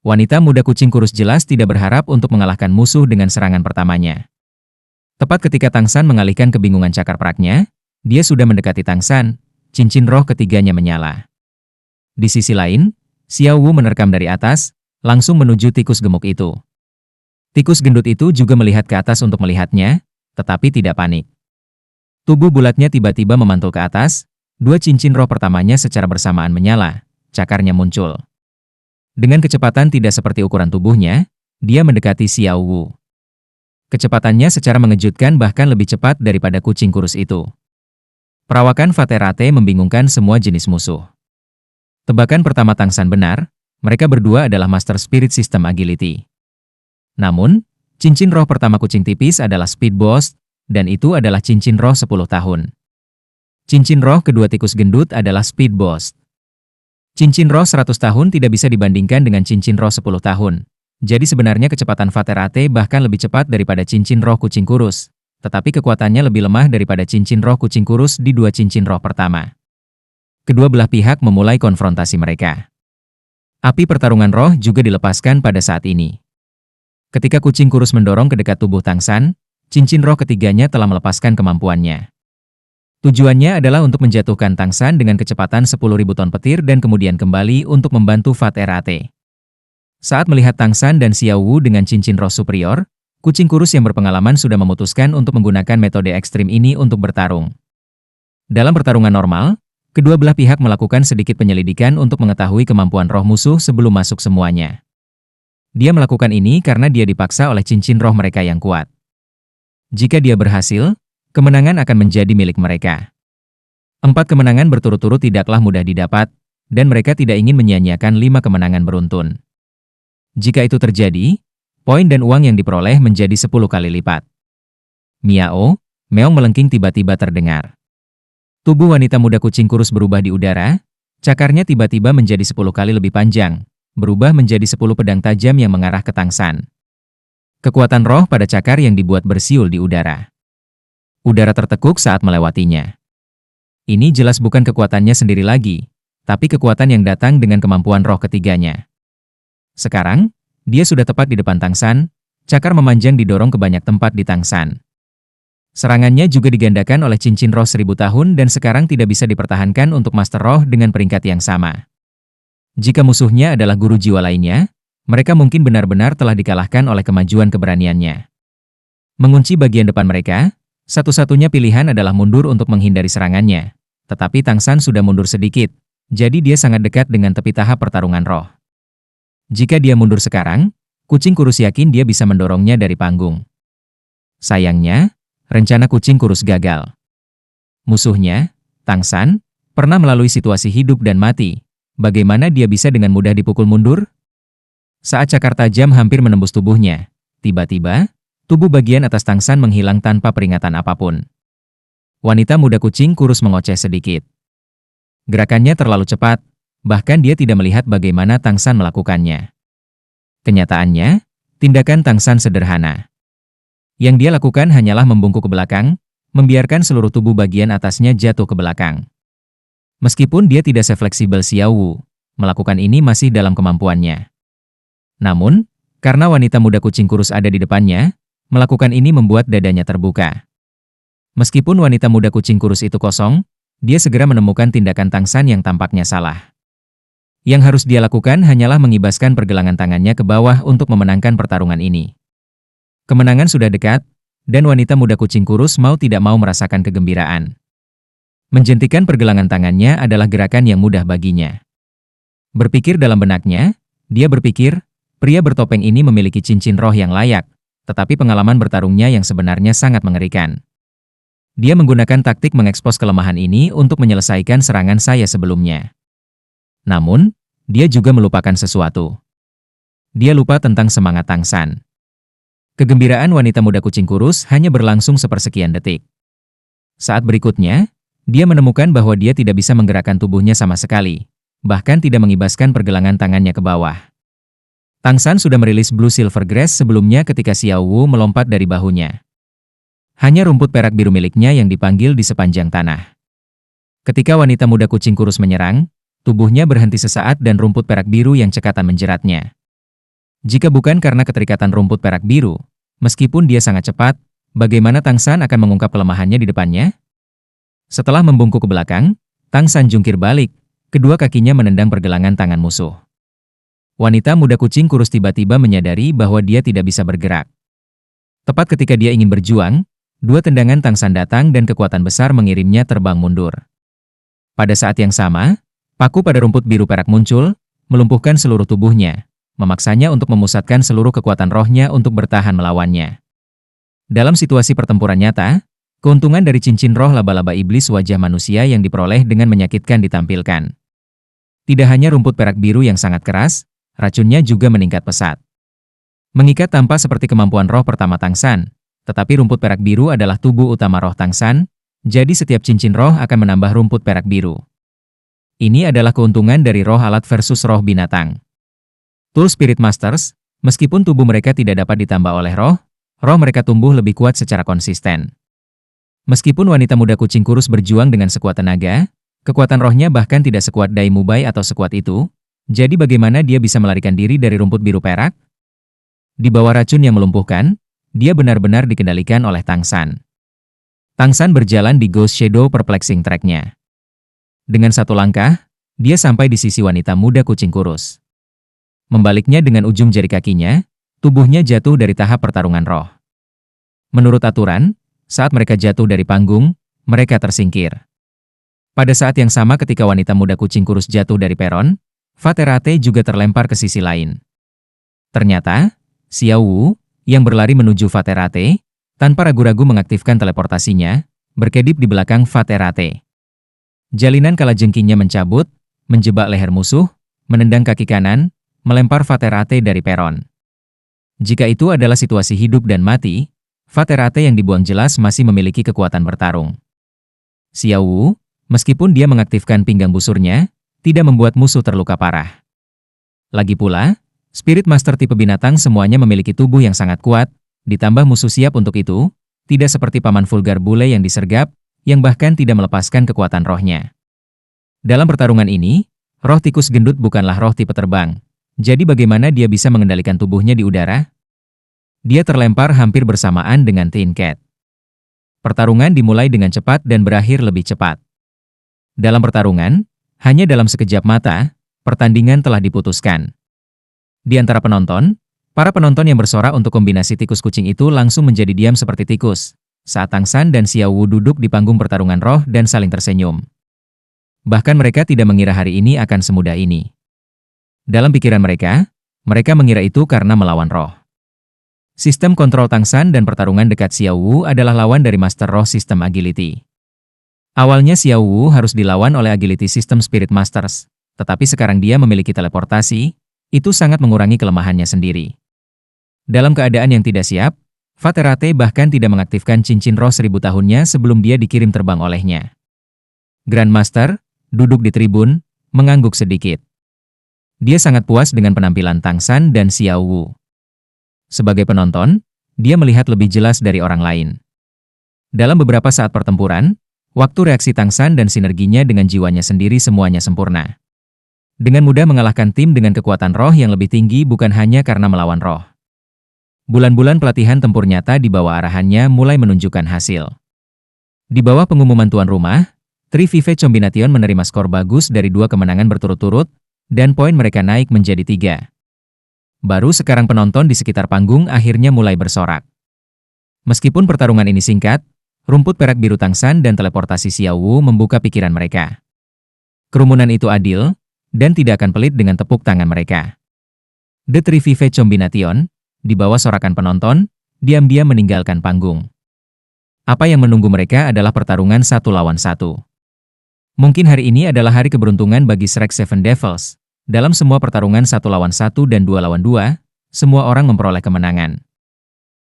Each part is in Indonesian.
Wanita muda kucing kurus jelas tidak berharap untuk mengalahkan musuh dengan serangan pertamanya. Tepat ketika Tang San mengalihkan kebingungan cakar peraknya, dia sudah mendekati Tang San, cincin roh ketiganya menyala. Di sisi lain, Xiao Wu menerkam dari atas, langsung menuju tikus gemuk itu. Tikus gendut itu juga melihat ke atas untuk melihatnya, tetapi tidak panik. Tubuh bulatnya tiba-tiba memantul ke atas, dua cincin roh pertamanya secara bersamaan menyala, cakarnya muncul. Dengan kecepatan tidak seperti ukuran tubuhnya, dia mendekati Xiao Wu. Kecepatannya secara mengejutkan bahkan lebih cepat daripada kucing kurus itu. Perawakan Vaterate membingungkan semua jenis musuh. Tebakan pertama Tang San benar, mereka berdua adalah Master Spirit System Agility. Namun, cincin roh pertama kucing tipis adalah Speed Boost, dan itu adalah cincin roh 10 tahun. Cincin roh kedua tikus gendut adalah Speed Boost. Cincin roh 100 tahun tidak bisa dibandingkan dengan cincin roh 10 tahun. Jadi sebenarnya kecepatan Vaterate bahkan lebih cepat daripada cincin roh kucing kurus, tetapi kekuatannya lebih lemah daripada cincin roh kucing kurus di dua cincin roh pertama. Kedua belah pihak memulai konfrontasi mereka. Api pertarungan roh juga dilepaskan pada saat ini. Ketika kucing kurus mendorong ke dekat tubuh Tang San, cincin roh ketiganya telah melepaskan kemampuannya. Tujuannya adalah untuk menjatuhkan Tang San dengan kecepatan 10.000 ton petir dan kemudian kembali untuk membantu Vaterate. Saat melihat Tang San dan Xiao Wu dengan cincin roh superior, kucing kurus yang berpengalaman sudah memutuskan untuk menggunakan metode ekstrim ini untuk bertarung. Dalam pertarungan normal, kedua belah pihak melakukan sedikit penyelidikan untuk mengetahui kemampuan roh musuh sebelum masuk semuanya. Dia melakukan ini karena dia dipaksa oleh cincin roh mereka yang kuat. Jika dia berhasil, kemenangan akan menjadi milik mereka. 4 kemenangan berturut-turut tidaklah mudah didapat, dan mereka tidak ingin menyia-nyiakan 5 kemenangan beruntun. Jika itu terjadi, poin dan uang yang diperoleh menjadi 10 kali lipat. Miao, meong melengking tiba-tiba terdengar. Tubuh wanita muda kucing kurus berubah di udara, cakarnya tiba-tiba menjadi 10 kali lebih panjang, berubah menjadi 10 pedang tajam yang mengarah ke Tang San. Kekuatan roh pada cakar yang dibuat bersiul di udara. Udara tertekuk saat melewatinya. Ini jelas bukan kekuatannya sendiri lagi, tapi kekuatan yang datang dengan kemampuan roh ketiganya. Sekarang, dia sudah tepat di depan Tang San, cakar memanjang didorong ke banyak tempat di Tang San. Serangannya juga digandakan oleh cincin roh 1000 tahun dan sekarang tidak bisa dipertahankan untuk Master Roh dengan peringkat yang sama. Jika musuhnya adalah guru jiwa lainnya, mereka mungkin benar-benar telah dikalahkan oleh kemajuan keberaniannya. Mengunci bagian depan mereka, satu-satunya pilihan adalah mundur untuk menghindari serangannya. Tetapi Tang San sudah mundur sedikit, jadi dia sangat dekat dengan tepi tahap pertarungan roh. Jika dia mundur sekarang, kucing kurus yakin dia bisa mendorongnya dari panggung. Sayangnya, rencana kucing kurus gagal. Musuhnya, Tang San, pernah melalui situasi hidup dan mati. Bagaimana dia bisa dengan mudah dipukul mundur? Saat cakar tajam hampir menembus tubuhnya, tiba-tiba, tubuh bagian atas Tang San menghilang tanpa peringatan apapun. Wanita muda kucing kurus mengoceh sedikit. Gerakannya terlalu cepat, bahkan dia tidak melihat bagaimana Tang San melakukannya. Kenyataannya, tindakan Tang San sederhana. Yang dia lakukan hanyalah membungkuk ke belakang, membiarkan seluruh tubuh bagian atasnya jatuh ke belakang. Meskipun dia tidak sefleksibel Xiao Wu, melakukan ini masih dalam kemampuannya. Namun, karena wanita muda kucing kurus ada di depannya, melakukan ini membuat dadanya terbuka. Meskipun wanita muda kucing kurus itu kosong, dia segera menemukan tindakan Tang San yang tampaknya salah. Yang harus dia lakukan hanyalah mengibaskan pergelangan tangannya ke bawah untuk memenangkan pertarungan ini. Kemenangan sudah dekat, dan wanita muda kucing kurus mau tidak mau merasakan kegembiraan. Menjentikan pergelangan tangannya adalah gerakan yang mudah baginya. Berpikir dalam benaknya, dia berpikir, pria bertopeng ini memiliki cincin roh yang layak, tetapi pengalaman bertarungnya yang sebenarnya sangat mengerikan. Dia menggunakan taktik mengekspos kelemahan ini untuk menyelesaikan serangan saya sebelumnya. Namun, dia juga melupakan sesuatu. Dia lupa tentang semangat Tang San. Kegembiraan wanita muda kucing kurus hanya berlangsung sepersekian detik. Saat berikutnya, dia menemukan bahwa dia tidak bisa menggerakkan tubuhnya sama sekali, bahkan tidak mengibaskan pergelangan tangannya ke bawah. Tang San sudah merilis Blue Silver Grass sebelumnya ketika Xiao Wu melompat dari bahunya. Hanya rumput perak biru miliknya yang dipanggil di sepanjang tanah. Ketika wanita muda kucing kurus menyerang, tubuhnya berhenti sesaat dan rumput perak biru yang cekatan menjeratnya. Jika bukan karena keterikatan rumput perak biru, meskipun dia sangat cepat, bagaimana Tang San akan mengungkap kelemahannya di depannya? Setelah membungkuk ke belakang, Tang San jungkir balik, kedua kakinya menendang pergelangan tangan musuh. Wanita muda kucing kurus tiba-tiba menyadari bahwa dia tidak bisa bergerak. Tepat ketika dia ingin berjuang, dua tendangan Tang San datang dan kekuatan besar mengirimnya terbang mundur. Pada saat yang sama, paku pada rumput biru perak muncul, melumpuhkan seluruh tubuhnya, memaksanya untuk memusatkan seluruh kekuatan rohnya untuk bertahan melawannya. Dalam situasi pertempuran nyata, keuntungan dari cincin roh laba-laba iblis wajah manusia yang diperoleh dengan menyakitkan ditampilkan. Tidak hanya rumput perak biru yang sangat keras, racunnya juga meningkat pesat. Mengikat tanpa seperti kemampuan roh pertama Tang San, tetapi rumput perak biru adalah tubuh utama roh Tang San, jadi setiap cincin roh akan menambah rumput perak biru. Ini adalah keuntungan dari roh alat versus roh binatang. Tool Spirit Masters, meskipun tubuh mereka tidak dapat ditambah oleh roh mereka tumbuh lebih kuat secara konsisten. Meskipun wanita muda kucing kurus berjuang dengan sekuat tenaga, kekuatan rohnya bahkan tidak sekuat Dai Mubai atau sekuat itu, jadi bagaimana dia bisa melarikan diri dari rumput biru perak? Di bawah racun yang melumpuhkan, dia benar-benar dikendalikan oleh Tang San. Tang San berjalan di Ghost Shadow Perplexing Track-nya. Dengan satu langkah, dia sampai di sisi wanita muda kucing kurus. Membaliknya dengan ujung jari kakinya, tubuhnya jatuh dari tahap pertarungan roh. Menurut aturan, saat mereka jatuh dari panggung, mereka tersingkir. Pada saat yang sama ketika wanita muda kucing kurus jatuh dari peron, Faterate juga terlempar ke sisi lain. Ternyata, Xiao Wu, yang berlari menuju Faterate, tanpa ragu-ragu mengaktifkan teleportasinya, berkedip di belakang Faterate. Jalinan kalajengkingnya mencabut, menjebak leher musuh, menendang kaki kanan, melempar Faterate dari peron. Jika itu adalah situasi hidup dan mati, Faterate yang dibuang jelas masih memiliki kekuatan bertarung. Xiao Wu, meskipun dia mengaktifkan pinggang busurnya, tidak membuat musuh terluka parah. Lagi pula, Spirit Master tipe binatang semuanya memiliki tubuh yang sangat kuat, ditambah musuh siap untuk itu, tidak seperti paman vulgar bule yang disergap, yang bahkan tidak melepaskan kekuatan rohnya. Dalam pertarungan ini, roh tikus gendut bukanlah roh tipe terbang. Jadi bagaimana dia bisa mengendalikan tubuhnya di udara? Dia terlempar hampir bersamaan dengan Tin Cat. Pertarungan dimulai dengan cepat dan berakhir lebih cepat. Dalam pertarungan, hanya dalam sekejap mata, pertandingan telah diputuskan. Di antara penonton, para penonton yang bersorak untuk kombinasi tikus kucing itu langsung menjadi diam seperti tikus, saat Tang San dan Xiao Wu duduk di panggung pertarungan roh dan saling tersenyum. Bahkan mereka tidak mengira hari ini akan semudah ini. Dalam pikiran mereka mengira itu karena melawan roh. Sistem kontrol Tang San dan pertarungan dekat Xiao Wu adalah lawan dari Master Roh Sistem Agility. Awalnya Xiao Wu harus dilawan oleh Agility System Spirit Masters, tetapi sekarang dia memiliki teleportasi, itu sangat mengurangi kelemahannya sendiri. Dalam keadaan yang tidak siap, Faterate bahkan tidak mengaktifkan cincin roh 1000 tahunnya sebelum dia dikirim terbang olehnya. Grandmaster, duduk di tribun, mengangguk sedikit. Dia sangat puas dengan penampilan Tang San dan Xiao Wu. Sebagai penonton, dia melihat lebih jelas dari orang lain. Dalam beberapa saat pertempuran, waktu reaksi Tang San dan sinerginya dengan jiwanya sendiri semuanya sempurna. Dengan mudah mengalahkan tim dengan kekuatan roh yang lebih tinggi bukan hanya karena melawan roh. Bulan-bulan pelatihan tempur nyata di bawah arahannya mulai menunjukkan hasil. Di bawah pengumuman tuan rumah, Trivive Combination menerima skor bagus dari 2 kemenangan berturut-turut, dan poin mereka naik menjadi 3. Baru sekarang penonton di sekitar panggung akhirnya mulai bersorak. Meskipun pertarungan ini singkat, rumput perak biru Tang San dan teleportasi Xiao Wu membuka pikiran mereka. Kerumunan itu adil, dan tidak akan pelit dengan tepuk tangan mereka. The Trivive Combination, di bawah sorakan penonton, diam-diam meninggalkan panggung. Apa yang menunggu mereka adalah pertarungan 1 lawan 1. Mungkin hari ini adalah hari keberuntungan bagi Shrek Seven Devils. Dalam semua pertarungan 1 lawan 1 dan 2 lawan 2, semua orang memperoleh kemenangan.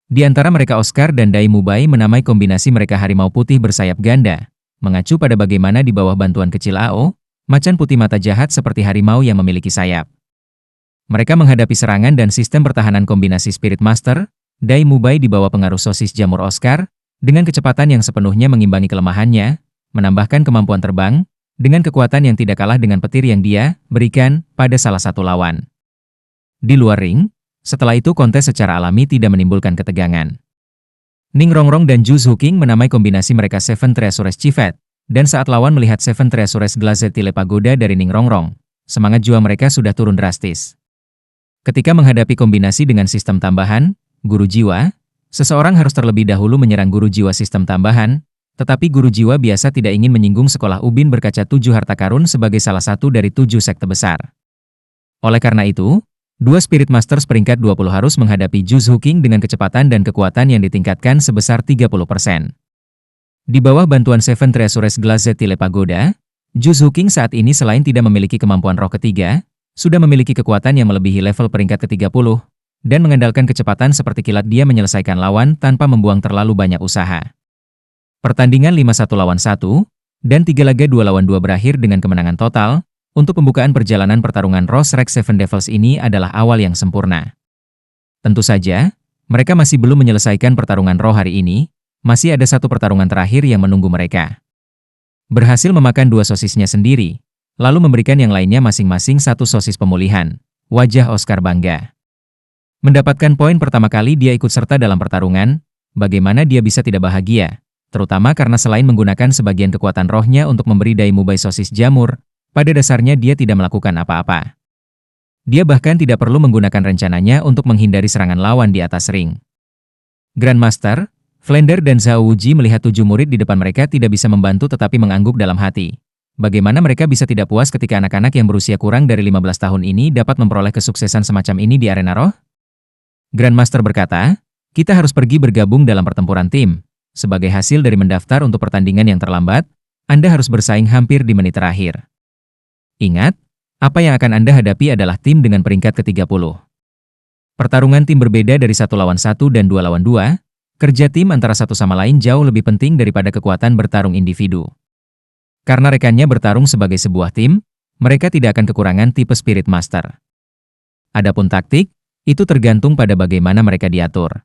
Di antara mereka Oscar dan Dai Mubai menamai kombinasi mereka harimau putih bersayap ganda, mengacu pada bagaimana di bawah bantuan kecil AO, macan putih mata jahat seperti harimau yang memiliki sayap. Mereka menghadapi serangan dan sistem pertahanan kombinasi Spirit Master, Dai Mubai di bawah pengaruh sosis jamur Oscar, dengan kecepatan yang sepenuhnya mengimbangi kelemahannya, menambahkan kemampuan terbang, dengan kekuatan yang tidak kalah dengan petir yang dia berikan pada salah satu lawan. Di luar ring, Setelah itu kontes secara alami tidak menimbulkan ketegangan. Ning Rongrong dan Zhu Zuqing menamai kombinasi mereka Seven Treasures Chivet, dan saat lawan melihat Seven Treasures Glazed Pagoda dari Ning Rongrong, semangat jua mereka sudah turun drastis. Ketika menghadapi kombinasi dengan sistem tambahan, Guru Jiwa, seseorang harus terlebih dahulu menyerang Guru Jiwa sistem tambahan, tetapi Guru Jiwa biasa tidak ingin menyinggung sekolah Ubin berkaca 7 harta karun sebagai salah satu dari 7 sekte besar. Oleh karena itu, dua Spirit Masters peringkat 20 harus menghadapi Zhu Zuqing dengan kecepatan dan kekuatan yang ditingkatkan sebesar 30%. Di bawah bantuan Seven Treasures Glazed Pagoda, Zhu Zuqing saat ini selain tidak memiliki kemampuan roh ketiga, sudah memiliki kekuatan yang melebihi level peringkat ke-30, dan mengandalkan kecepatan seperti kilat dia menyelesaikan lawan tanpa membuang terlalu banyak usaha. Pertandingan 5-1 lawan 1, dan 3 laga 2 lawan 2 berakhir dengan kemenangan total. Untuk pembukaan perjalanan pertarungan Rose Rex Seven Devils ini adalah awal yang sempurna. Tentu saja, mereka masih belum menyelesaikan pertarungan roh hari ini, masih ada satu pertarungan terakhir yang menunggu mereka. Berhasil memakan 2 sosisnya sendiri, lalu memberikan yang lainnya masing-masing 1 sosis pemulihan. Wajah Oscar bangga. Mendapatkan poin pertama kali dia ikut serta dalam pertarungan, bagaimana dia bisa tidak bahagia, terutama karena selain menggunakan sebagian kekuatan rohnya untuk memberi Dai Mubai sosis jamur, pada dasarnya dia tidak melakukan apa-apa. Dia bahkan tidak perlu menggunakan rencananya untuk menghindari serangan lawan di atas ring. Grandmaster, Flender dan Zhao Wuji melihat 7 murid di depan mereka tidak bisa membantu tetapi mengangguk dalam hati. Bagaimana mereka bisa tidak puas ketika anak-anak yang berusia kurang dari 15 tahun ini dapat memperoleh kesuksesan semacam ini di arena roh? Grandmaster berkata, kita harus pergi bergabung dalam pertempuran tim. Sebagai hasil dari mendaftar untuk pertandingan yang terlambat, Anda harus bersaing hampir di menit terakhir. Ingat, apa yang akan Anda hadapi adalah tim dengan peringkat ke-30. Pertarungan tim berbeda dari 1 lawan 1 dan 2 lawan 2, kerja tim antara satu sama lain jauh lebih penting daripada kekuatan bertarung individu. Karena rekannya bertarung sebagai sebuah tim, mereka tidak akan kekurangan tipe Spirit Master. Adapun taktik, itu tergantung pada bagaimana mereka diatur.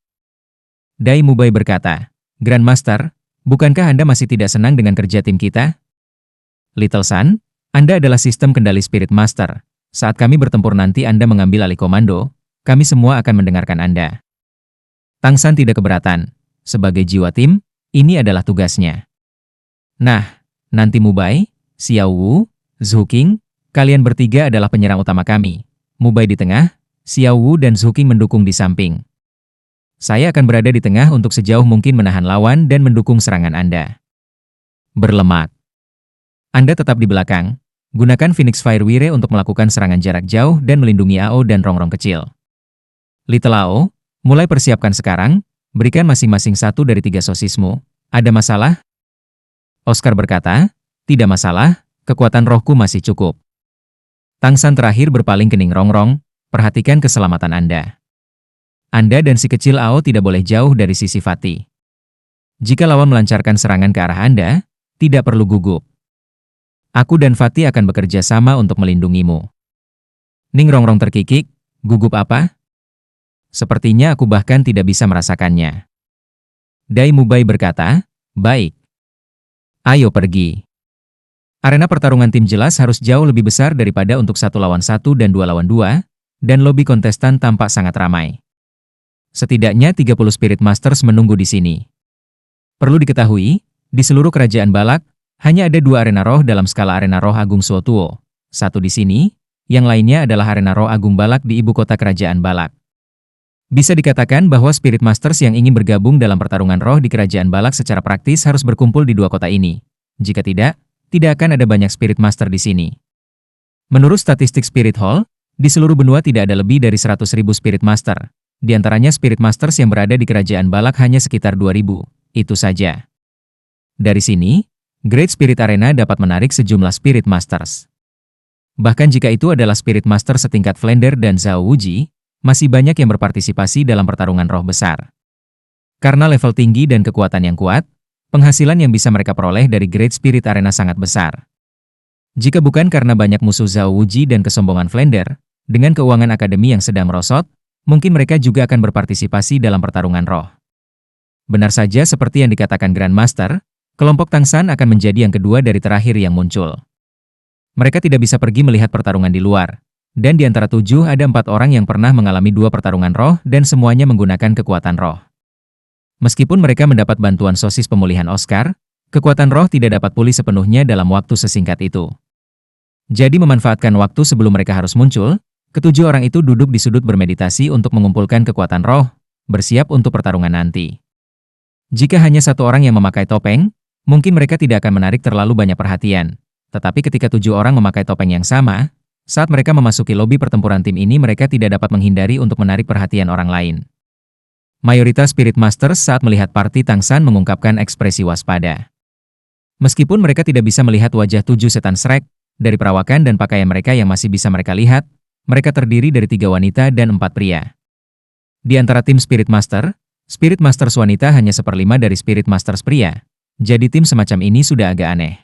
Dai Mubai berkata, Grandmaster, bukankah Anda masih tidak senang dengan kerja tim kita? Little Sun, Anda adalah sistem kendali Spirit Master. Saat kami bertempur nanti Anda mengambil alih komando, kami semua akan mendengarkan Anda. Tang San tidak keberatan. Sebagai jiwa tim, ini adalah tugasnya. Nah, nanti Mubai, Xiao Wu, Zhu Qing, kalian bertiga adalah penyerang utama kami. Mubai di tengah, Xiao Wu dan Zhu Qing mendukung di samping. Saya akan berada di tengah untuk sejauh mungkin menahan lawan dan mendukung serangan Anda. Berlemak. Anda tetap di belakang. Gunakan Phoenix Fire Wire untuk melakukan serangan jarak jauh dan melindungi Ao dan Rongrong kecil. Little Ao, mulai persiapkan sekarang, berikan masing-masing 1 dari 3 sosismu. Ada masalah? Oscar berkata, tidak masalah, kekuatan rohku masih cukup. Tang San terakhir berpaling ke Ning Rongrong, perhatikan keselamatan Anda. Anda dan si kecil Ao tidak boleh jauh dari sisi Fatih. Jika lawan melancarkan serangan ke arah Anda, tidak perlu gugup. Aku dan Fatih akan bekerja sama untuk melindungimu. Ning Rongrong terkikik, gugup apa? Sepertinya aku bahkan tidak bisa merasakannya. Dai Mubai berkata, baik. Ayo pergi. Arena pertarungan tim jelas harus jauh lebih besar daripada untuk 1 lawan 1 dan 2 lawan 2, dan lobi kontestan tampak sangat ramai. Setidaknya 30 Spirit Masters menunggu di sini. Perlu diketahui, di seluruh kerajaan Balak, hanya ada 2 arena roh dalam skala arena roh Agung Suotuo. 1 di sini, yang lainnya adalah arena roh Agung Balak di ibu kota kerajaan Balak. Bisa dikatakan bahwa Spirit Masters yang ingin bergabung dalam pertarungan roh di kerajaan Balak secara praktis harus berkumpul di 2 kota ini. Jika tidak akan ada banyak Spirit Master di sini. Menurut statistik Spirit Hall, di seluruh benua tidak ada lebih dari 100.000 Spirit Master. Di antaranya Spirit Masters yang berada di kerajaan Balak hanya sekitar 2.000. Itu saja. Dari sini, Great Spirit Arena dapat menarik sejumlah Spirit Masters. Bahkan jika itu adalah Spirit Master setingkat Flender dan Zhao Wuji, masih banyak yang berpartisipasi dalam pertarungan roh besar. Karena level tinggi dan kekuatan yang kuat, penghasilan yang bisa mereka peroleh dari Great Spirit Arena sangat besar. Jika bukan karena banyak musuh Zhao Wuji dan kesombongan Flender, dengan keuangan akademi yang sedang merosot, mungkin mereka juga akan berpartisipasi dalam pertarungan roh. Benar saja seperti yang dikatakan Grandmaster, kelompok Tang San akan menjadi yang kedua dari terakhir yang muncul. Mereka tidak bisa pergi melihat pertarungan di luar. Dan di antara 7 ada 4 orang yang pernah mengalami 2 pertarungan roh dan semuanya menggunakan kekuatan roh. Meskipun mereka mendapat bantuan sosis pemulihan Oscar, kekuatan roh tidak dapat pulih sepenuhnya dalam waktu sesingkat itu. Jadi memanfaatkan waktu sebelum mereka harus muncul, ketujuh orang itu duduk di sudut bermeditasi untuk mengumpulkan kekuatan roh, bersiap untuk pertarungan nanti. Jika hanya satu orang yang memakai topeng, mungkin mereka tidak akan menarik terlalu banyak perhatian. Tetapi ketika 7 orang memakai topeng yang sama, saat mereka memasuki lobi pertempuran tim ini mereka tidak dapat menghindari untuk menarik perhatian orang lain. Mayoritas Spirit Masters saat melihat party Tangsan mengungkapkan ekspresi waspada. Meskipun mereka tidak bisa melihat wajah 7 setan Shrek, dari perawakan dan pakaian mereka yang masih bisa mereka lihat, mereka terdiri dari 3 wanita dan 4 pria. Di antara tim Spirit Masters wanita hanya 1/5 dari Spirit Masters pria. Jadi tim semacam ini sudah agak aneh.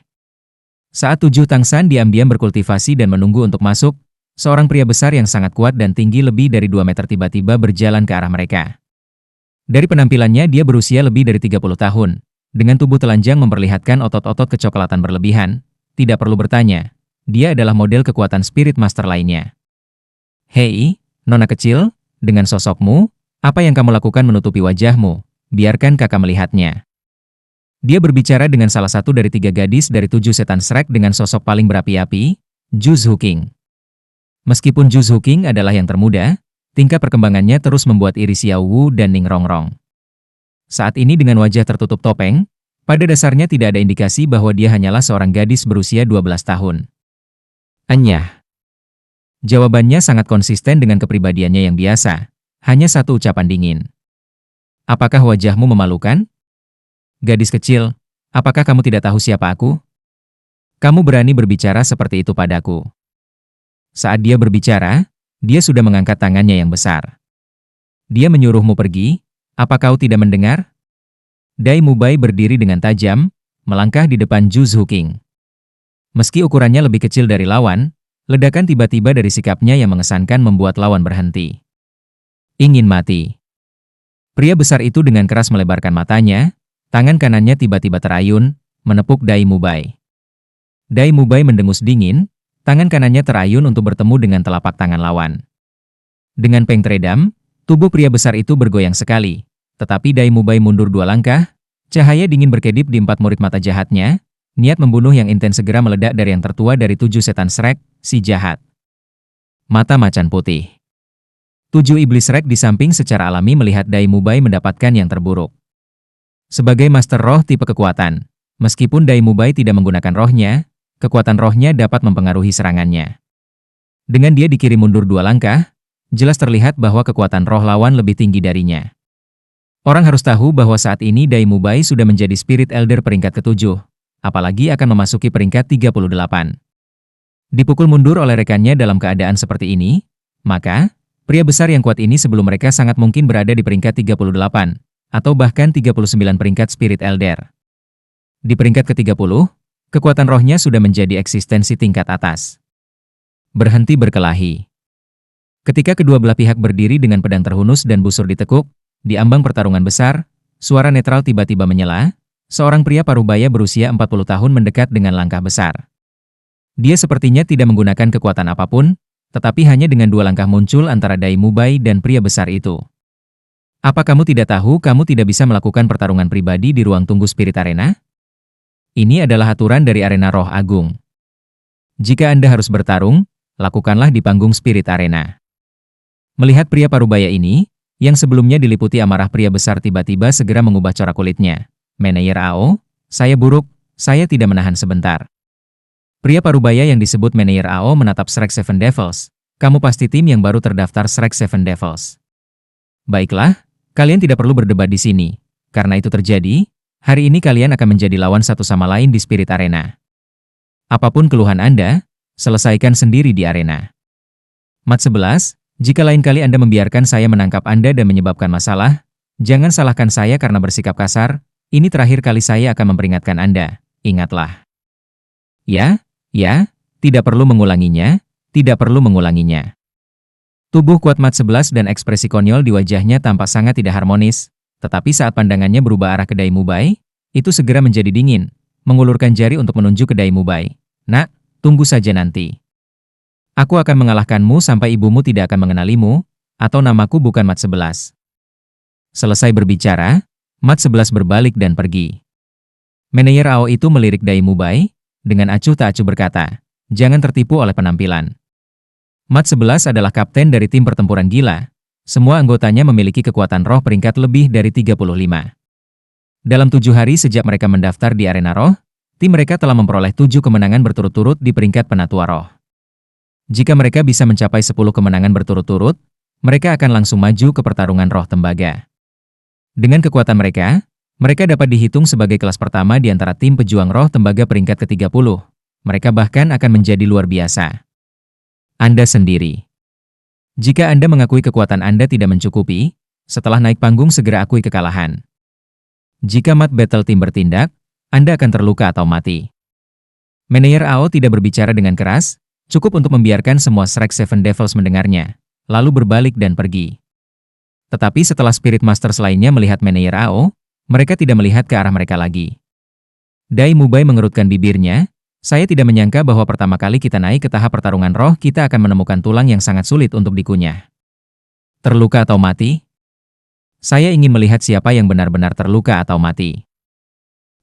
Saat 7 Tangsan diam-diam berkultivasi dan menunggu untuk masuk, seorang pria besar yang sangat kuat dan tinggi lebih dari 2 meter tiba-tiba berjalan ke arah mereka. Dari penampilannya dia berusia lebih dari 30 tahun, dengan tubuh telanjang memperlihatkan otot-otot kecoklatan berlebihan. Tidak perlu bertanya, dia adalah model kekuatan Spirit Master lainnya. Hei, nona kecil, dengan sosokmu, apa yang kamu lakukan menutupi wajahmu? Biarkan kakak melihatnya. Dia berbicara dengan salah satu dari 3 gadis dari 7 setan Shrek dengan sosok paling berapi-api, Ju Zhuking. Meskipun Ju Zhuking adalah yang termuda, tingkat perkembangannya terus membuat iri Xiao Wu dan Ning Rongrong. Saat ini dengan wajah tertutup topeng, pada dasarnya tidak ada indikasi bahwa dia hanyalah seorang gadis berusia 12 tahun. Anyah. Jawabannya sangat konsisten dengan kepribadiannya yang biasa, hanya satu ucapan dingin. Apakah wajahmu memalukan? Gadis kecil, apakah kamu tidak tahu siapa aku? Kamu berani berbicara seperti itu padaku. Saat dia berbicara, dia sudah mengangkat tangannya yang besar. Dia menyuruhmu pergi, apa kau tidak mendengar? Dai Mubai berdiri dengan tajam, melangkah di depan Ju Zhuking. Meski ukurannya lebih kecil dari lawan, ledakan tiba-tiba dari sikapnya yang mengesankan membuat lawan berhenti. Ingin mati. Pria besar itu dengan keras melebarkan matanya, tangan kanannya tiba-tiba terayun, menepuk Dai Mubai. Dai Mubai mendengus dingin, tangan kanannya terayun untuk bertemu dengan telapak tangan lawan. Dengan pengtredam, tubuh pria besar itu bergoyang sekali, tetapi Dai Mubai mundur 2 langkah, cahaya dingin berkedip di 4 murid mata jahatnya, niat membunuh yang intens segera meledak dari yang tertua dari 7 setan Shrek, si jahat. Mata macan putih. 7 iblis Shrek di samping secara alami melihat Dai Mubai mendapatkan yang terburuk. Sebagai Master Roh tipe kekuatan, meskipun Dai Mubai tidak menggunakan rohnya, kekuatan rohnya dapat mempengaruhi serangannya. Dengan dia dikirim mundur 2 langkah, jelas terlihat bahwa kekuatan roh lawan lebih tinggi darinya. Orang harus tahu bahwa saat ini Dai Mubai sudah menjadi Spirit Elder peringkat ke-7, apalagi akan memasuki peringkat 38. Dipukul mundur oleh rekannya dalam keadaan seperti ini, maka, pria besar yang kuat ini sebelum mereka sangat mungkin berada di peringkat 38. Atau bahkan 39 peringkat Spirit Elder. Di peringkat ke-30, kekuatan rohnya sudah menjadi eksistensi tingkat atas. Berhenti berkelahi. Ketika kedua belah pihak berdiri dengan pedang terhunus dan busur ditekuk, di ambang pertarungan besar, suara netral tiba-tiba menyela, seorang pria parubaya berusia 40 tahun mendekat dengan langkah besar. Dia sepertinya tidak menggunakan kekuatan apapun, tetapi hanya dengan 2 langkah muncul antara Dai Mubai dan pria besar itu. Apa kamu tidak tahu kamu tidak bisa melakukan pertarungan pribadi di ruang tunggu Spirit Arena? Ini adalah aturan dari Arena Roh Agung. Jika Anda harus bertarung, lakukanlah di panggung Spirit Arena. Melihat pria parubaya ini, yang sebelumnya diliputi amarah pria besar tiba-tiba segera mengubah corak kulitnya. Meneyer Ao, saya buruk, saya tidak menahan sebentar. Pria parubaya yang disebut Meneyer Ao menatap Shrek Seven Devils. Kamu pasti tim yang baru terdaftar Shrek Seven Devils. Baiklah. Kalian tidak perlu berdebat di sini. Karena itu terjadi, hari ini kalian akan menjadi lawan satu sama lain di Spirit Arena. Apapun keluhan Anda, selesaikan sendiri di arena. Mat 11, jika lain kali Anda membiarkan saya menangkap Anda dan menyebabkan masalah, jangan salahkan saya karena bersikap kasar, ini terakhir kali saya akan memperingatkan Anda, ingatlah. Ya, tidak perlu mengulanginya, tidak perlu mengulanginya. Tubuh kuat Mat 11 dan ekspresi konyol di wajahnya tampak sangat tidak harmonis, tetapi saat pandangannya berubah arah ke Dai Mubai, itu segera menjadi dingin, mengulurkan jari untuk menunjuk ke Dai Mubai. Nak, tunggu saja nanti. Aku akan mengalahkanmu sampai ibumu tidak akan mengenalimu, atau namaku bukan Mat 11. Selesai berbicara, Mat 11 berbalik dan pergi. Manajer AO itu melirik Dai Mubai, dengan acuh tak acuh berkata, jangan tertipu oleh penampilan. Mat 11 adalah kapten dari tim pertempuran gila. Semua anggotanya memiliki kekuatan roh peringkat lebih dari 35. Dalam 7 hari sejak mereka mendaftar di arena roh, tim mereka telah memperoleh 7 kemenangan berturut-turut di peringkat penatua roh. Jika mereka bisa mencapai 10 kemenangan berturut-turut, mereka akan langsung maju ke pertarungan roh tembaga. Dengan kekuatan mereka, mereka dapat dihitung sebagai kelas pertama di antara tim pejuang roh tembaga peringkat ke-30. Mereka bahkan akan menjadi luar biasa. Anda sendiri. Jika Anda mengakui kekuatan Anda tidak mencukupi, setelah naik panggung segera akui kekalahan. Jika Mat Battle Team bertindak, Anda akan terluka atau mati. Manajer AO tidak berbicara dengan keras, cukup untuk membiarkan semua Shrek Seven Devils mendengarnya, lalu berbalik dan pergi. Tetapi setelah Spirit Masters lainnya melihat manajer AO, mereka tidak melihat ke arah mereka lagi. Dai Mubai mengerutkan bibirnya, saya tidak menyangka bahwa pertama kali kita naik ke tahap pertarungan roh kita akan menemukan tulang yang sangat sulit untuk dikunyah. Terluka atau mati? Saya ingin melihat siapa yang benar-benar terluka atau mati.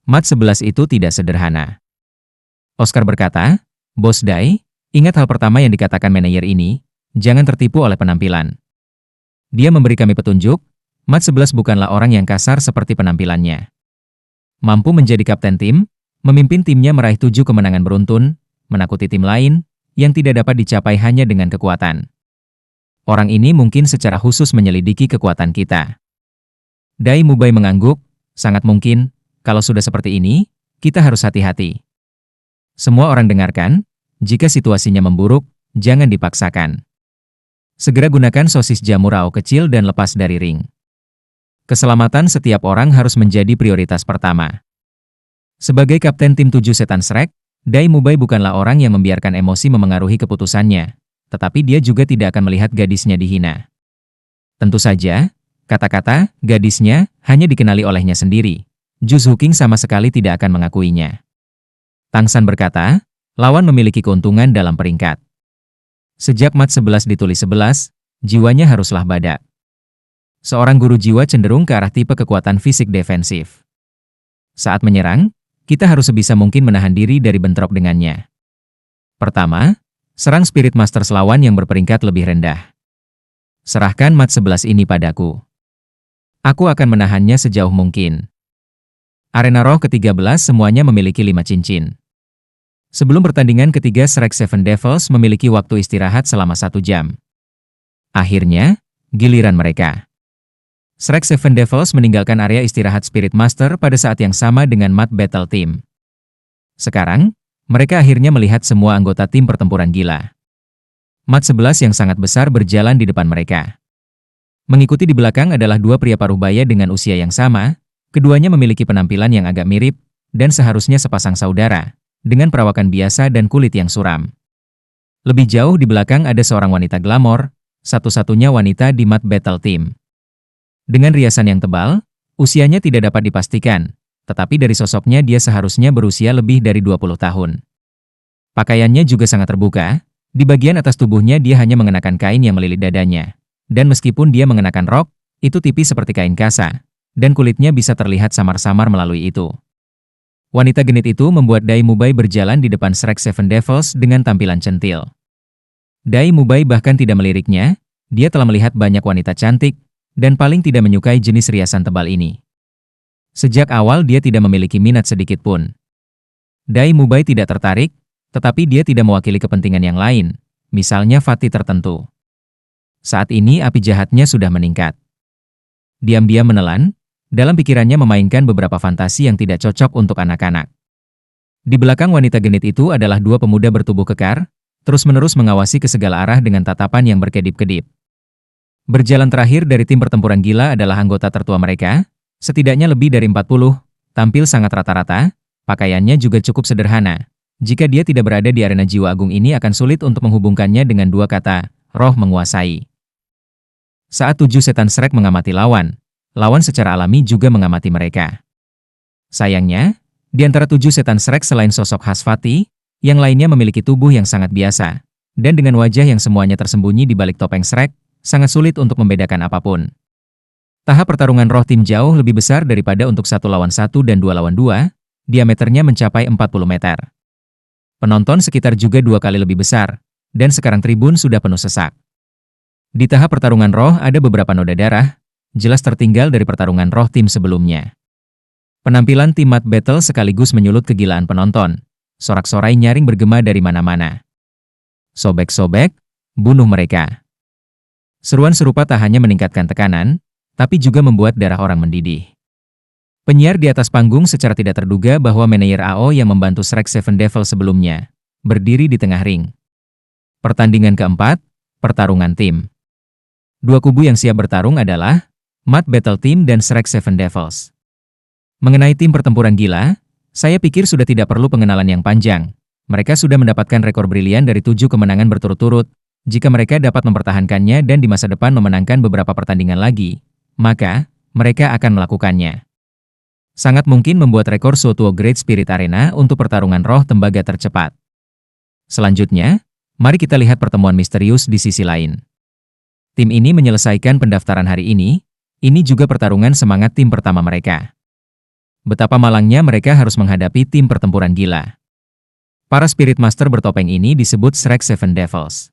Mat 11 itu tidak sederhana. Oscar berkata, Bos Dai, ingat hal pertama yang dikatakan manajer ini, jangan tertipu oleh penampilan. Dia memberi kami petunjuk, Mat 11 bukanlah orang yang kasar seperti penampilannya. Mampu menjadi kapten tim, memimpin timnya meraih 7 kemenangan beruntun, menakuti tim lain, yang tidak dapat dicapai hanya dengan kekuatan. Orang ini mungkin secara khusus menyelidiki kekuatan kita. Dai Mubai mengangguk, sangat mungkin, kalau sudah seperti ini, kita harus hati-hati. Semua orang dengarkan, jika situasinya memburuk, jangan dipaksakan. Segera gunakan sosis jamur AO kecil dan lepas dari ring. Keselamatan setiap orang harus menjadi prioritas pertama. Sebagai kapten tim 7 setan Shrek, Dai Mubai bukanlah orang yang membiarkan emosi memengaruhi keputusannya, tetapi dia juga tidak akan melihat gadisnya dihina. Tentu saja, kata-kata gadisnya hanya dikenali olehnya sendiri. Ju Zhuqing sama sekali tidak akan mengakuinya. Tang San berkata, lawan memiliki keuntungan dalam peringkat. Sejak Mat 11 ditulis 11, jiwanya haruslah badak. Seorang guru jiwa cenderung ke arah tipe kekuatan fisik defensif. Saat menyerang, kita harus sebisa mungkin menahan diri dari bentrok dengannya. Pertama, serang Spirit Masters lawan yang berperingkat lebih rendah. Serahkan Mat 11 ini padaku. Aku akan menahannya sejauh mungkin. Arena roh ke-13 semuanya memiliki 5 cincin. Sebelum pertandingan ketiga Shrek Seven Devils memiliki waktu istirahat selama 1 jam. Akhirnya, giliran mereka. Shrek Seven Devils meninggalkan area istirahat Spirit Master pada saat yang sama dengan Mat Battle Team. Sekarang, mereka akhirnya melihat semua anggota tim pertempuran gila. Mat 11 yang sangat besar berjalan di depan mereka. Mengikuti di belakang adalah 2 pria parubaya dengan usia yang sama, keduanya memiliki penampilan yang agak mirip, dan seharusnya sepasang saudara, dengan perawakan biasa dan kulit yang suram. Lebih jauh di belakang ada seorang wanita glamor, satu-satunya wanita di Mat Battle Team. Dengan riasan yang tebal, usianya tidak dapat dipastikan, tetapi dari sosoknya dia seharusnya berusia lebih dari 20 tahun. Pakaiannya juga sangat terbuka, di bagian atas tubuhnya dia hanya mengenakan kain yang melilit dadanya. Dan meskipun dia mengenakan rok, itu tipis seperti kain kasa, dan kulitnya bisa terlihat samar-samar melalui itu. Wanita genit itu membuat Dai Mubai berjalan di depan Shrek Seven Devils dengan tampilan centil. Dai Mubai bahkan tidak meliriknya, dia telah melihat banyak wanita cantik, dan paling tidak menyukai jenis riasan tebal ini. Sejak awal dia tidak memiliki minat sedikit pun. Dai Mubai tidak tertarik, tetapi dia tidak mewakili kepentingan yang lain, misalnya Fatih tertentu. Saat ini api jahatnya sudah meningkat. Diam-diam menelan, dalam pikirannya memainkan beberapa fantasi yang tidak cocok untuk anak-anak. Di belakang wanita genit itu adalah 2 pemuda bertubuh kekar, terus-menerus mengawasi ke segala arah dengan tatapan yang berkedip-kedip. Berjalan terakhir dari tim pertempuran gila adalah anggota tertua mereka, setidaknya lebih dari 40, tampil sangat rata-rata, pakaiannya juga cukup sederhana. Jika dia tidak berada di arena jiwa agung ini akan sulit untuk menghubungkannya dengan 2 kata, roh menguasai. Saat 7 setan Shrek mengamati lawan secara alami juga mengamati mereka. Sayangnya, di antara 7 setan Shrek selain sosok khas Fatih, yang lainnya memiliki tubuh yang sangat biasa, Dan dengan wajah yang semuanya tersembunyi di balik topeng Shrek, sangat sulit untuk membedakan apapun. Tahap pertarungan roh tim jauh lebih besar daripada untuk 1 lawan 1 dan 2 lawan 2, diameternya mencapai 40 meter. Penonton sekitar juga 2 kali lebih besar, dan sekarang tribun sudah penuh sesak. Di tahap pertarungan roh ada beberapa noda darah, jelas tertinggal dari pertarungan roh tim sebelumnya. Penampilan tim Mud Battle sekaligus menyulut kegilaan penonton. Sorak-sorai nyaring bergema dari mana-mana. Sobek-sobek, bunuh mereka. Seruan serupa tak hanya meningkatkan tekanan, tapi juga membuat darah orang mendidih. Penyiar di atas panggung secara tidak terduga bahwa manajer AO yang membantu Shrek Seven Devil sebelumnya, berdiri di tengah ring. Pertandingan keempat, pertarungan tim. Dua kubu yang siap bertarung adalah Mud Battle Team dan Shrek Seven Devils. Mengenai tim pertempuran gila, saya pikir sudah tidak perlu pengenalan yang panjang. Mereka sudah mendapatkan rekor brilian dari 7 kemenangan berturut-turut. Jika mereka dapat mempertahankannya dan di masa depan memenangkan beberapa pertandingan lagi, maka mereka akan melakukannya. Sangat mungkin membuat rekor suatu Great Spirit Arena untuk pertarungan roh tembaga tercepat. Selanjutnya, mari kita lihat pertemuan misterius di sisi lain. Tim ini menyelesaikan pendaftaran hari ini juga pertarungan semangat tim pertama mereka. Betapa malangnya mereka harus menghadapi tim pertempuran gila. Para Spirit Master bertopeng ini disebut Shrek Seven Devils.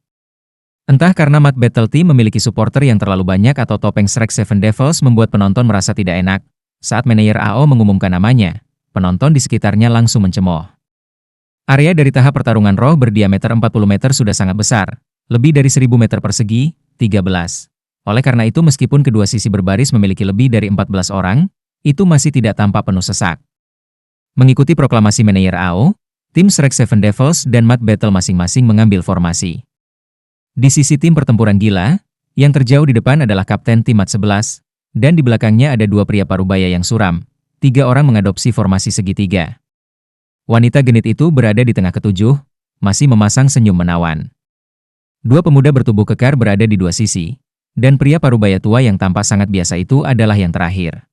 Entah karena Mud Battle Team memiliki supporter yang terlalu banyak atau topeng Shrek Seven Devils membuat penonton merasa tidak enak. Saat manajer AO mengumumkan namanya, penonton di sekitarnya langsung mencemooh. Area dari tahap pertarungan roh berdiameter 40 meter sudah sangat besar, lebih dari 1000 meter persegi, 13. Oleh karena itu meskipun kedua sisi berbaris memiliki lebih dari 14 orang, itu masih tidak tampak penuh sesak. Mengikuti proklamasi manajer AO, tim Shrek Seven Devils dan Mud Battle masing-masing mengambil formasi. Di sisi tim pertempuran gila, yang terjauh di depan adalah Kapten tim Mud 11, dan di belakangnya ada 2 pria parubaya yang suram. 3 orang mengadopsi formasi segitiga. Wanita genit itu berada di tengah ketujuh, masih memasang senyum menawan. 2 pemuda bertubuh kekar berada di 2 sisi, dan pria parubaya tua yang tampak sangat biasa itu adalah yang terakhir.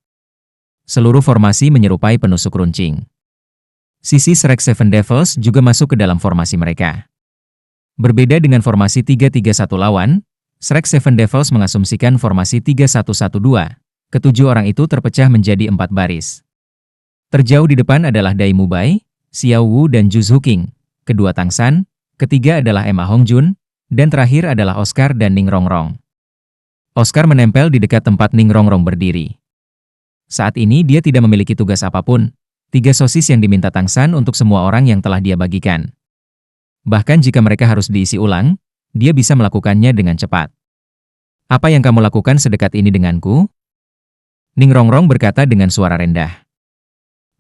Seluruh formasi menyerupai penusuk runcing. Sisi Shrek Seven Devils juga masuk ke dalam formasi mereka. Berbeda dengan formasi 3-3-1 lawan, Shrek Seven Devils mengasumsikan formasi 3-1-1-2. Ketujuh orang itu terpecah menjadi 4 baris. Terjauh di depan adalah Dai Mubai, Xiao Wu dan Ju Zhuqing. Kedua Tangsan, ketiga adalah Emma Hongjun, dan terakhir adalah Oscar dan Ning Rongrong. Oscar menempel di dekat tempat Ning Rongrong berdiri. Saat ini dia tidak memiliki tugas apapun, 3 sosis yang diminta Tangsan untuk semua orang yang telah dia bagikan. Bahkan jika mereka harus diisi ulang, dia bisa melakukannya dengan cepat. Apa yang kamu lakukan sedekat ini denganku? Ning Rongrong berkata dengan suara rendah.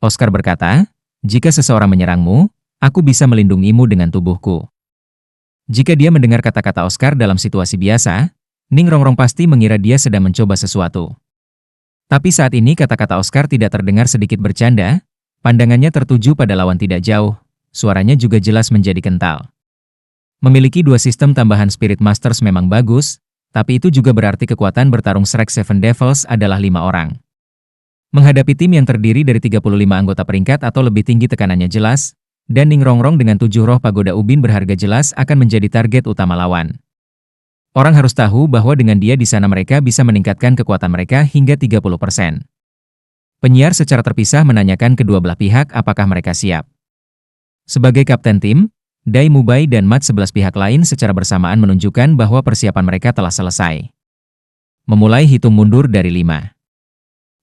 Oscar berkata, jika seseorang menyerangmu, aku bisa melindungimu dengan tubuhku. Jika dia mendengar kata-kata Oscar dalam situasi biasa, Ning Rongrong pasti mengira dia sedang mencoba sesuatu. Tapi saat ini kata-kata Oscar tidak terdengar sedikit bercanda, pandangannya tertuju pada lawan tidak jauh, suaranya juga jelas menjadi kental. Memiliki 2 sistem tambahan Spirit Masters memang bagus, tapi itu juga berarti kekuatan bertarung Shrek Seven Devils adalah 5 orang. Menghadapi tim yang terdiri dari 35 anggota peringkat atau lebih tinggi tekanannya jelas, dan Ning Rongrong dengan 7 roh pagoda ubin berharga jelas akan menjadi target utama lawan. Orang harus tahu bahwa dengan dia di sana mereka bisa meningkatkan kekuatan mereka hingga 30%. Penyiar secara terpisah menanyakan kedua belah pihak apakah mereka siap. Sebagai kapten tim, Dai Mubai dan Mud 11 pihak lain secara bersamaan menunjukkan bahwa persiapan mereka telah selesai. Memulai hitung mundur dari 5.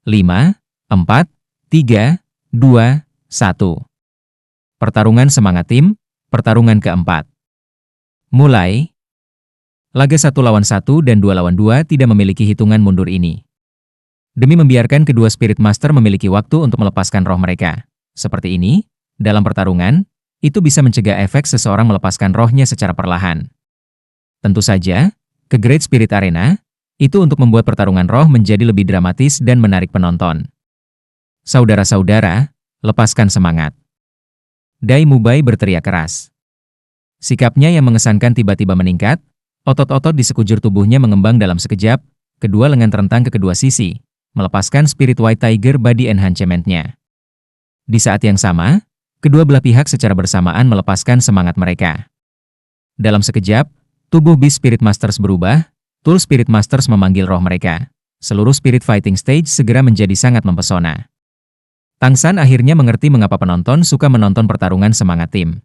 5, 4, 3, 2, 1. Pertarungan semangat tim, pertarungan keempat. Mulai. Laga 1 lawan 1 dan 2 lawan 2 tidak memiliki hitungan mundur ini. Demi membiarkan kedua Spirit Master memiliki waktu untuk melepaskan roh mereka. Seperti ini, dalam pertarungan, itu bisa mencegah efek seseorang melepaskan rohnya secara perlahan. Tentu saja, ke Great Spirit Arena, itu untuk membuat pertarungan roh menjadi lebih dramatis dan menarik penonton. Saudara-saudara, lepaskan semangat. Dai Mubai berteriak keras. Sikapnya yang mengesankan tiba-tiba meningkat, otot-otot di sekujur tubuhnya mengembang dalam sekejap, kedua lengan terentang ke kedua sisi, melepaskan Spirit White Tiger Body Enhancement-nya. Di saat yang sama, kedua belah pihak secara bersamaan melepaskan semangat mereka. Dalam sekejap, tubuh Beast Spirit Masters berubah, Tool Spirit Masters memanggil roh mereka. Seluruh Spirit Fighting Stage segera menjadi sangat mempesona. Tangsan akhirnya mengerti mengapa penonton suka menonton pertarungan semangat tim.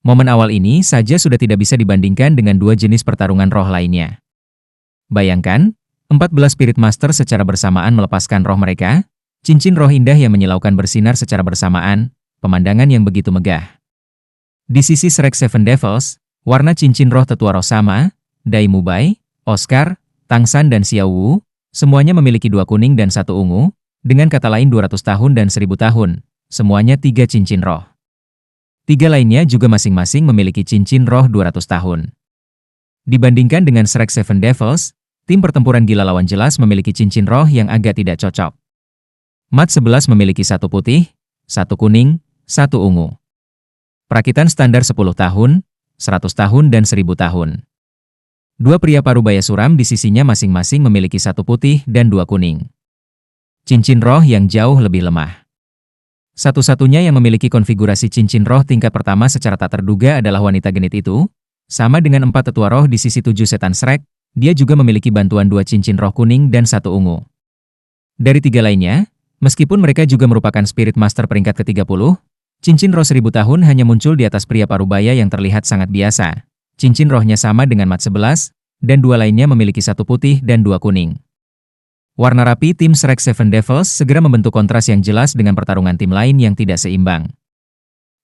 Momen awal ini saja sudah tidak bisa dibandingkan dengan dua jenis pertarungan roh lainnya. Bayangkan, 14 Spirit Master secara bersamaan melepaskan roh mereka, cincin roh indah yang menyilaukan bersinar secara bersamaan, pemandangan yang begitu megah. Di sisi Shrek Seven Devils, warna cincin roh tetua roh sama, Dai Mubai, Oscar, Tangsan dan Xiao Wu, semuanya memiliki 2 kuning dan 1 ungu, dengan kata lain 200 tahun dan 1000 tahun, semuanya 3 cincin roh. 3 lainnya juga masing-masing memiliki cincin roh 200 tahun. Dibandingkan dengan Shrek Seven Devils, tim pertempuran gila lawan jelas memiliki cincin roh yang agak tidak cocok. Mat 11 memiliki 1 putih, 1 kuning, 1 ungu. Perakitan standar 10 tahun, 100 tahun dan 1000 tahun. 2 pria parubaya suram di sisinya masing-masing memiliki 1 putih dan 2 kuning. Cincin roh yang jauh lebih lemah. Satu-satunya yang memiliki konfigurasi cincin roh tingkat pertama secara tak terduga adalah wanita genit itu. Sama dengan 4 tetua roh di sisi 7 setan Shrek, dia juga memiliki bantuan 2 cincin roh kuning dan 1 ungu. Dari 3 lainnya, meskipun mereka juga merupakan Spirit Master peringkat ke-30, cincin roh 1000 tahun hanya muncul di atas pria parubaya yang terlihat sangat biasa. Cincin rohnya sama dengan Mat 11, dan 2 lainnya memiliki 1 putih dan 2 kuning. Warna rapi tim Shrek Seven Devils segera membentuk kontras yang jelas dengan pertarungan tim lain yang tidak seimbang.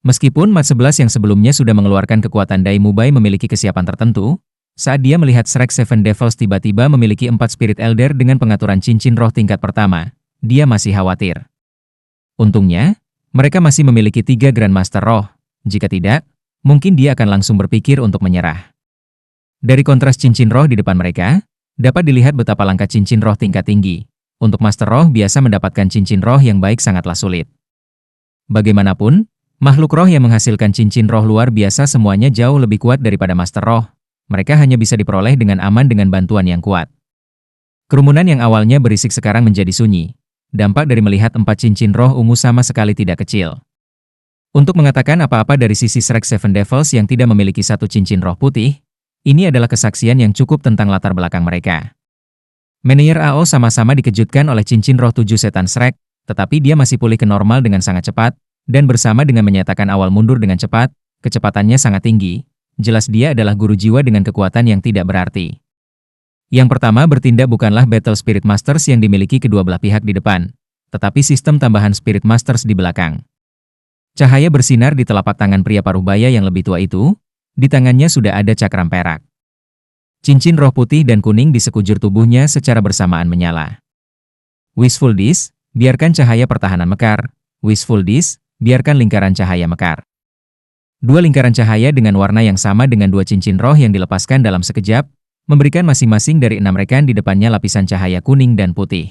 Meskipun Mat 11 yang sebelumnya sudah mengeluarkan kekuatan Dai Mubai memiliki kesiapan tertentu, saat dia melihat Shrek Seven Devils tiba-tiba memiliki 4 Spirit Elder dengan pengaturan cincin roh tingkat pertama, dia masih khawatir. Untungnya, mereka masih memiliki 3 Grandmaster roh, jika tidak, mungkin dia akan langsung berpikir untuk menyerah. Dari kontras cincin roh di depan mereka, dapat dilihat betapa langka cincin roh tingkat tinggi. Untuk Master Roh biasa mendapatkan cincin roh yang baik sangatlah sulit. Bagaimanapun, makhluk roh yang menghasilkan cincin roh luar biasa semuanya jauh lebih kuat daripada Master Roh. Mereka hanya bisa diperoleh dengan aman dengan bantuan yang kuat. Kerumunan yang awalnya berisik sekarang menjadi sunyi. Dampak dari melihat 4 cincin roh ungu sama sekali tidak kecil. Untuk mengatakan apa-apa dari sisi Shrek Seven Devils yang tidak memiliki 1 cincin roh putih, ini adalah kesaksian yang cukup tentang latar belakang mereka. Meneer AO sama-sama dikejutkan oleh cincin roh 7 setan Shrek, tetapi dia masih pulih ke normal dengan sangat cepat, dan bersama dengan menyatakan awal mundur dengan cepat, kecepatannya sangat tinggi. Jelas dia adalah guru jiwa dengan kekuatan yang tidak berarti. Yang pertama bertindak bukanlah Battle Spirit Masters yang dimiliki kedua belah pihak di depan, tetapi sistem tambahan Spirit Masters di belakang. Cahaya bersinar di telapak tangan pria parubaya yang lebih tua itu. Di tangannya sudah ada cakram perak. Cincin roh putih dan kuning di sekujur tubuhnya secara bersamaan menyala. Wishful Disk, biarkan cahaya pertahanan mekar. Wishful Disk, biarkan lingkaran cahaya mekar. 2 lingkaran cahaya dengan warna yang sama dengan 2 cincin roh yang dilepaskan dalam sekejap, memberikan masing-masing dari 6 rekan di depannya lapisan cahaya kuning dan putih.